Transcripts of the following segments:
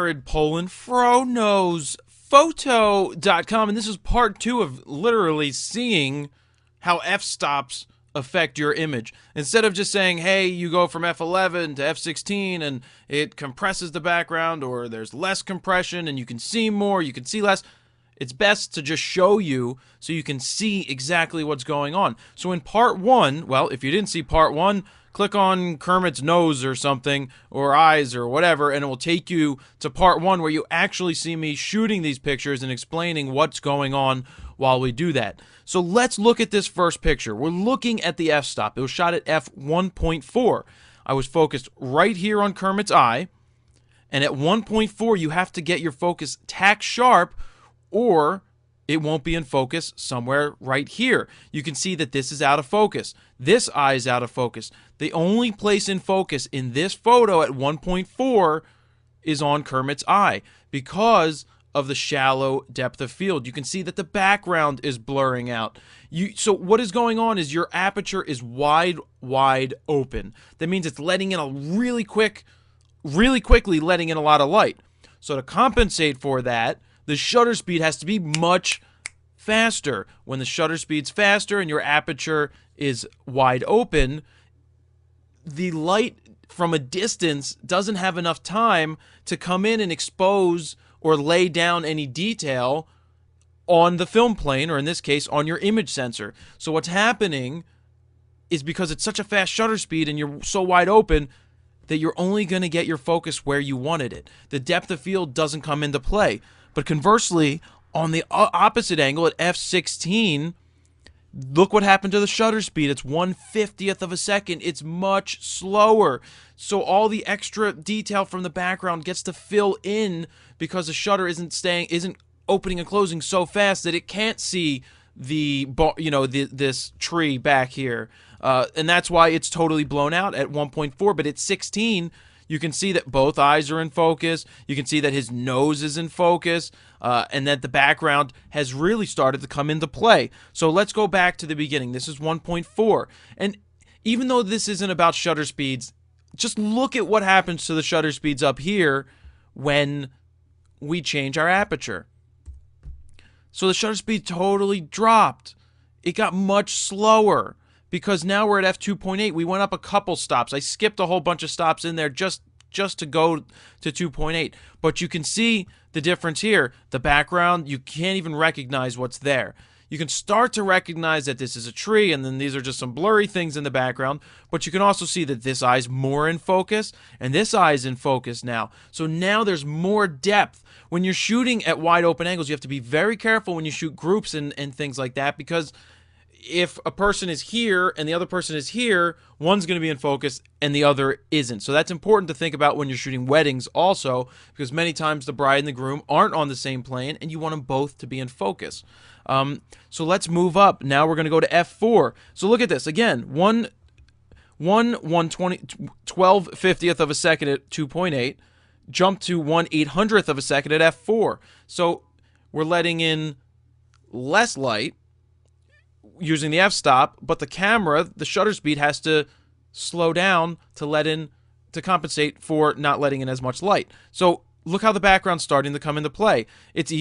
Jared Poland, FroKnowsPhoto.com, and this is part 2 of literally seeing how f-stops affect your image. Instead of just saying, hey, you go from f11 to f16 and it compresses the background, or there's less compression and you can see more, you can see less, it's best to just show you so you can see exactly what's going on. So in part 1, well, if you didn't see part 1, click on Kermit's nose or something, or eyes or whatever, and it will take you to part 1 where you actually see me shooting these pictures and explaining what's going on while we do that. So let's look at this first picture. We're looking at the f-stop. It was shot at f1.4. I was focused right here on Kermit's eye, and at 1.4 you have to get your focus tack sharp or it won't be in focus somewhere right here. You can see that this is out of focus. This eye is out of focus. The only place in focus in this photo at 1.4 is on Kermit's eye because of the shallow depth of field. You can see that the background is blurring out. So what is going on is your aperture is wide open. That means it's letting in a really quickly letting in a lot of light. So to compensate for that, the shutter speed has to be much faster. When the shutter speed's faster and your aperture is wide open, the light from a distance doesn't have enough time to come in and expose or lay down any detail on the film plane, or in this case, on your image sensor. So what's happening is because it's such a fast shutter speed and you're so wide open that you're only going to get your focus where you wanted it. The depth of field doesn't come into play. But conversely, on the opposite angle at f16, look what happened to the shutter speed. It's 1/50th of a second. It's much slower. So all the extra detail from the background gets to fill in because the shutter isn't opening and closing so fast that it can't see this tree back here. And that's why it's totally blown out at 1.4. But at 16, you can see that both eyes are in focus. You can see that his nose is in focus, and that the background has really started to come into play. So let's go back to the beginning. This is 1.4. And even though this isn't about shutter speeds, just look at what happens to the shutter speeds up here when we change our aperture. So the shutter speed totally dropped. It got much slower, because now we're at f2.8. We went up a couple stops. I skipped a whole bunch of stops in there just to go to 2.8. But you can see the difference here. The background, you can't even recognize what's there. You can start to recognize that this is a tree, and then these are just some blurry things in the background. But you can also see that this eye's more in focus, and this eye's in focus now. So now there's more depth. When you're shooting at wide open angles, you have to be very careful when you shoot groups and things like that, because if a person is here and the other person is here, one's going to be in focus and the other isn't. So that's important to think about when you're shooting weddings also, because many times the bride and the groom aren't on the same plane and you want them both to be in focus. So let's move up. Now we're going to go to f4. So look at this. Again, 12/50th of a second at 2.8, jump to 1/800th of a second at f4. So we're letting in less light using the f-stop, but the camera, the shutter speed has to slow down to compensate for not letting in as much light. So look how the background's starting to come into play. It's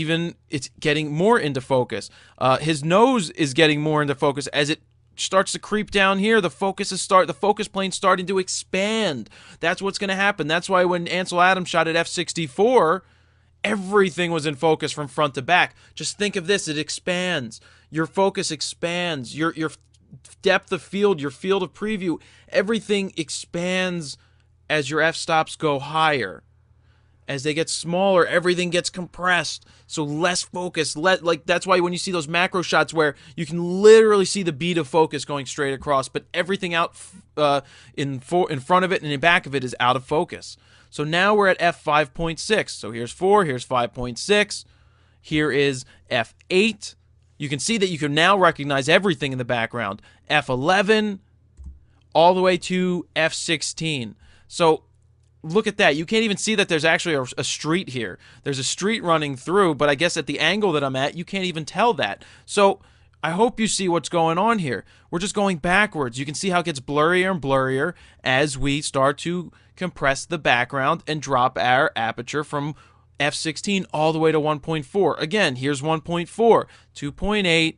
getting more into focus. His nose is getting more into focus as it starts to creep down here. The focus plane's starting to expand. That's what's going to happen. That's why when Ansel Adams shot at f64, everything was in focus from front to back. Just think of this. It expands. Your focus expands. Your depth of field, your field of preview, everything expands as your f-stops go higher. As they get smaller, everything gets compressed. So less focus. That's why when you see those macro shots where you can literally see the bead of focus going straight across, but everything out in front of it and in back of it is out of focus. So now we're at f5.6. So here's 4, here's 5.6, here is f8. You can see that you can now recognize everything in the background. f11 all the way to f16. So look at that. You can't even see that there's actually a street here. There's a street running through, but I guess at the angle that I'm at, you can't even tell that. So I hope you see what's going on here. We're just going backwards. You can see how it gets blurrier and blurrier as we start to compress the background and drop our aperture from f16 all the way to 1.4. Again, here's 1.4, 2.8,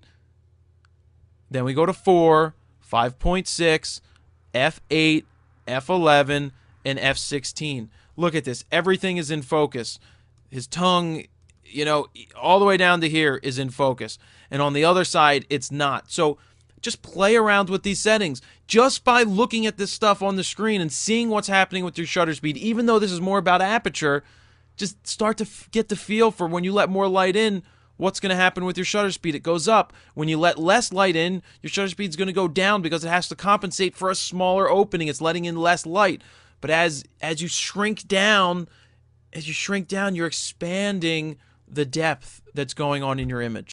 then we go to 4, 5.6, f8, f11, and f16. Look at this. Everything is in focus. His tongue, you know, all the way down to here is in focus. And on the other side, it's not. So just play around with these settings. Just by looking at this stuff on the screen and seeing what's happening with your shutter speed, even though this is more about aperture, just start to get the feel for when you let more light in, what's going to happen with your shutter speed. It goes up. When you let less light in, your shutter speed is going to go down because it has to compensate for a smaller opening. It's letting in less light. But as you shrink down, you're expanding the depth that's going on in your image.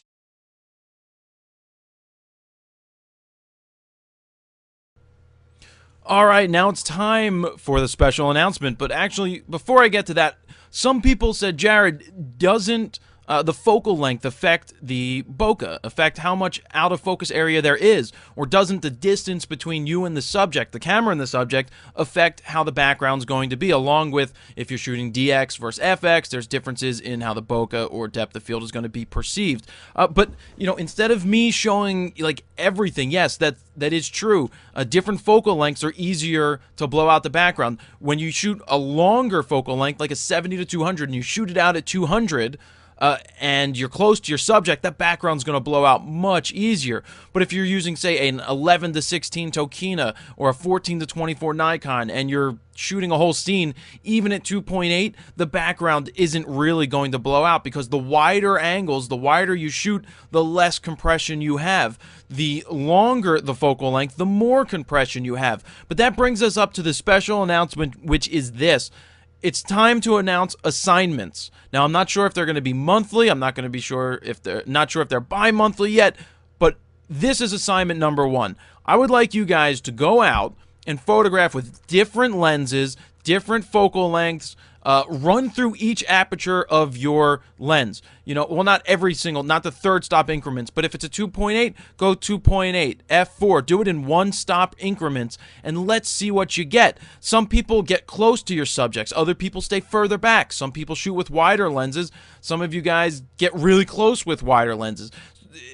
All right, now it's time for the special announcement. But actually, before I get to that, some people said, Jared, doesn't the focal length affect the bokeh, affect how much out of focus area there is? Or doesn't the distance between you and the subject, the camera and the subject, affect how the background's going to be? Along with, if you're shooting DX versus FX, there's differences in how the bokeh or depth of field is going to be perceived. But, you know, instead of me showing, like, everything, yes, that is true. Different focal lengths are easier to blow out the background. When you shoot a longer focal length, like a 70 to 200, and you shoot it out at 200, and you're close to your subject, that background's going to blow out much easier. But if you're using, say, an 11 to 16 Tokina or a 14 to 24 Nikon, and you're shooting a whole scene, even at 2.8, the background isn't really going to blow out, because the wider angles, the wider you shoot, the less compression you have. The longer the focal length, the more compression you have. But that brings us up to the special announcement, which is this. It's time to announce assignments. Now, I'm not sure if they're going to be monthly. I'm not going to be sure if they're bi-monthly yet, but this is assignment number 1. I would like you guys to go out and photograph with different lenses, different focal lengths, run through each aperture of your lens. You know, well, not every single, not the third stop increments, but if it's a 2.8, go 2.8, f4, do it in one stop increments, and let's see what you get. Some people get close to your subjects, other people stay further back. Some people shoot with wider lenses. Some of you guys get really close with wider lenses.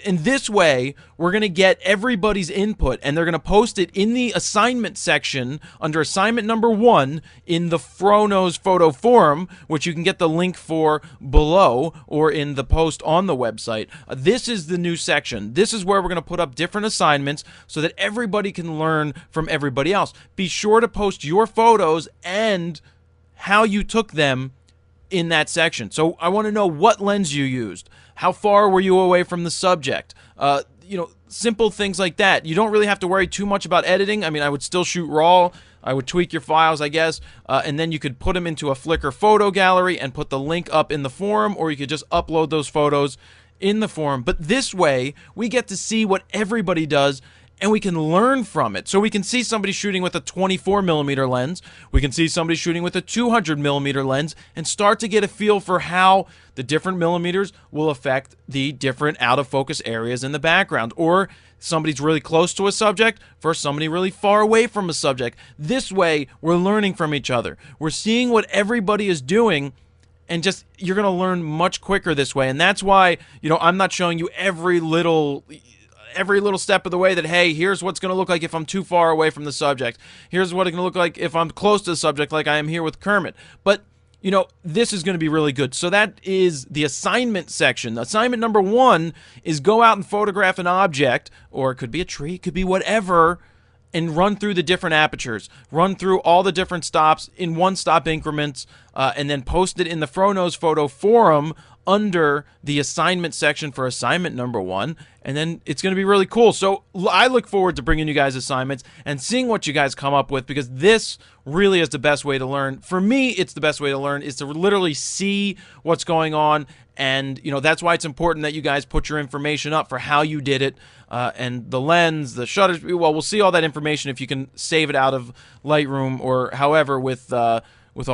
In this way, we're going to get everybody's input, and they're going to post it in the assignment section under assignment number 1 in the Frono's photo forum, which you can get the link for below or in the post on the website. This is the new section. This is where we're going to put up different assignments so that everybody can learn from everybody else. Be sure to post your photos and how you took them in that section. So I want to know what lens you used. How far were you away from the subject? You know, simple things like that. You don't really have to worry too much about editing. I mean, I would still shoot raw. I would tweak your files, I guess, and then you could put them into a Flickr photo gallery and put the link up in the forum, or you could just upload those photos in the forum. But this way, we get to see what everybody does, and we can learn from it. So we can see somebody shooting with a 24mm lens. We can see somebody shooting with a 200mm lens and start to get a feel for how the different millimeters will affect the different out-of-focus areas in the background. Or somebody's really close to a subject versus somebody really far away from a subject. This way, we're learning from each other. We're seeing what everybody is doing, and just, you're going to learn much quicker this way. And that's why, you know, I'm not showing you every little step of the way that, hey, here's what's going to look like if I'm too far away from the subject. Here's what it's going to look like if I'm close to the subject, like I am here with Kermit. But, you know, this is going to be really good. So that is the assignment section. Assignment number 1 is go out and photograph an object, or it could be a tree, it could be whatever, and run through the different apertures. Run through all the different stops in one-stop increments, and then post it in the Frono's photo forum under the assignment section for assignment number 1, and then it's going to be really cool. So I look forward to bringing you guys assignments and seeing what you guys come up with, because this really is the best way to learn. For me, it's the best way to learn, is to literally see what's going on, and, you know, that's why it's important that you guys put your information up for how you did it, and the lens, the shutters. Well, we'll see all that information if you can save it out of Lightroom or however with all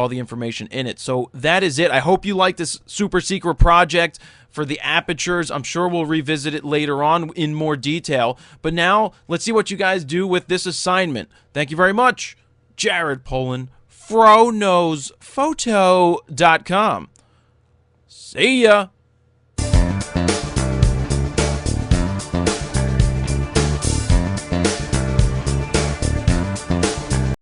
the information in it. So that is it. I hope you like this super secret project for the apertures. I'm sure we'll revisit it later on in more detail. But now, let's see what you guys do with this assignment. Thank you very much. Jared Polin, FroKnowsPhoto.com. See ya!